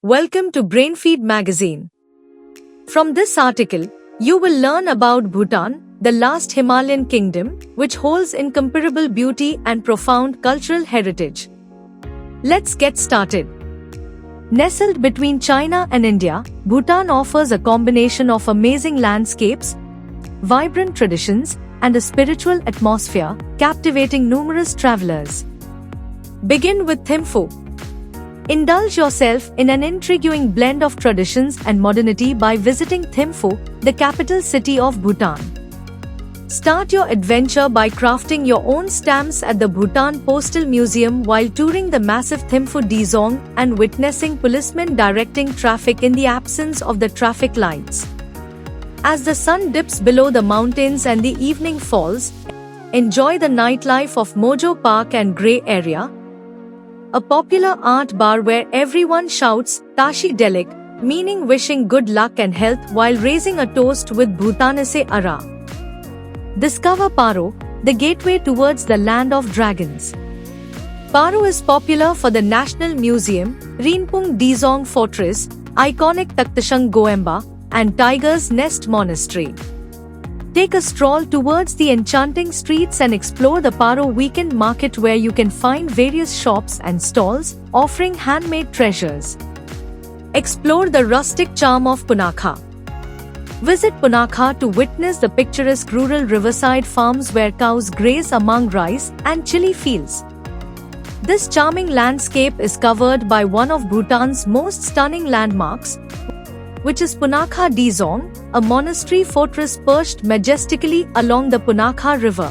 Welcome to Brainfeed magazine. From this article, you will learn about Bhutan, the last Himalayan kingdom, which holds incomparable beauty and profound cultural heritage. Let's get started. Nestled between China and India, Bhutan offers a combination of amazing landscapes, vibrant traditions, and a spiritual atmosphere, captivating numerous travelers. Begin with Thimphu. Indulge yourself in an intriguing blend of traditions and modernity by visiting Thimphu, the capital city of Bhutan. Start your adventure by crafting your own stamps at the Bhutan Postal Museum while touring the massive Thimphu Dzong and witnessing policemen directing traffic in the absence of the traffic lights. As the sun dips below the mountains and the evening falls, enjoy the nightlife of Mojo Park and Grey Area, a popular art bar where everyone shouts Tashi Delik, meaning wishing good luck and health while raising a toast with Bhutanese Ara. Discover Paro, the gateway towards the land of dragons. Paro is popular for the National Museum, Rinpung Dzong Fortress, iconic Taktashang Goemba, and Tiger's Nest Monastery. Take a stroll towards the enchanting streets and explore the Paro Weekend Market where you can find various shops and stalls offering handmade treasures. Explore the rustic charm of Punakha. Visit Punakha to witness the picturesque rural riverside farms where cows graze among rice and chili fields. This charming landscape is covered by one of Bhutan's most stunning landmarks, which is Punakha Dzong, a monastery fortress perched majestically along the Punakha River.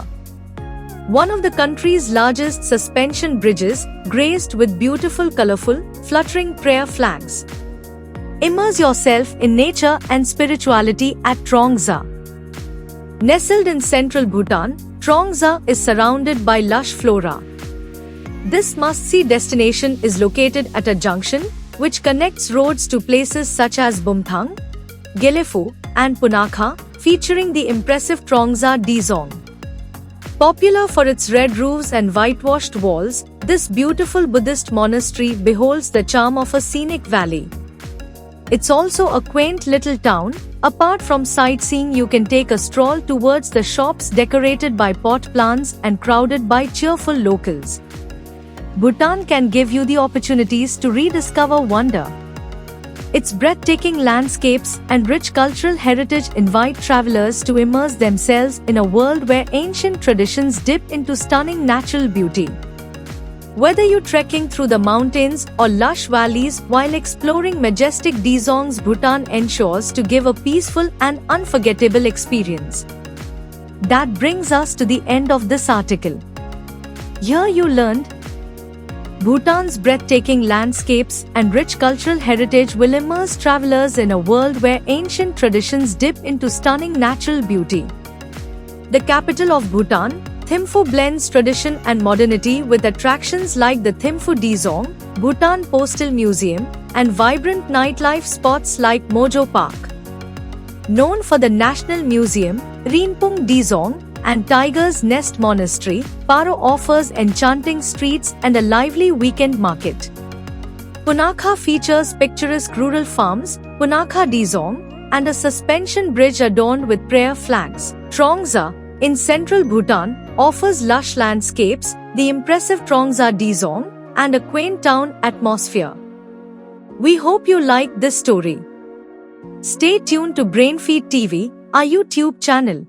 One of the country's largest suspension bridges, graced with beautiful colorful, fluttering prayer flags. Immerse yourself in nature and spirituality at Trongsa. Nestled in central Bhutan, Trongsa is surrounded by lush flora. This must-see destination is located at a junction which connects roads to places such as Bumthang, Gelefu, and Punakha, featuring the impressive Trongsa Dzong. Popular for its red roofs and whitewashed walls, this beautiful Buddhist monastery beholds the charm of a scenic valley. It's also a quaint little town. Apart from sightseeing, you can take a stroll towards the shops decorated by pot plants and crowded by cheerful locals. Bhutan can give you the opportunities to rediscover wonder. Its breathtaking landscapes and rich cultural heritage invite travelers to immerse themselves in a world where ancient traditions dip into stunning natural beauty. Whether you're trekking through the mountains or lush valleys while exploring majestic Dzongs, Bhutan ensures to give a peaceful and unforgettable experience. That brings us to the end of this article. Here you learned Bhutan's breathtaking landscapes and rich cultural heritage will immerse travelers in a world where ancient traditions dip into stunning natural beauty. The capital of Bhutan, Thimphu blends tradition and modernity with attractions like the Thimphu Dzong, Bhutan Postal Museum, and vibrant nightlife spots like Mojo Park. Known for the National Museum, Rinpung Dzong, and Tiger's Nest Monastery, Paro offers enchanting streets and a lively weekend market. Punakha features picturesque rural farms, Punakha Dzong, and a suspension bridge adorned with prayer flags. Trongsa, in central Bhutan, offers lush landscapes, the impressive Trongsa Dzong, and a quaint town atmosphere. We hope you liked this story. Stay tuned to Brainfeed TV, our YouTube channel.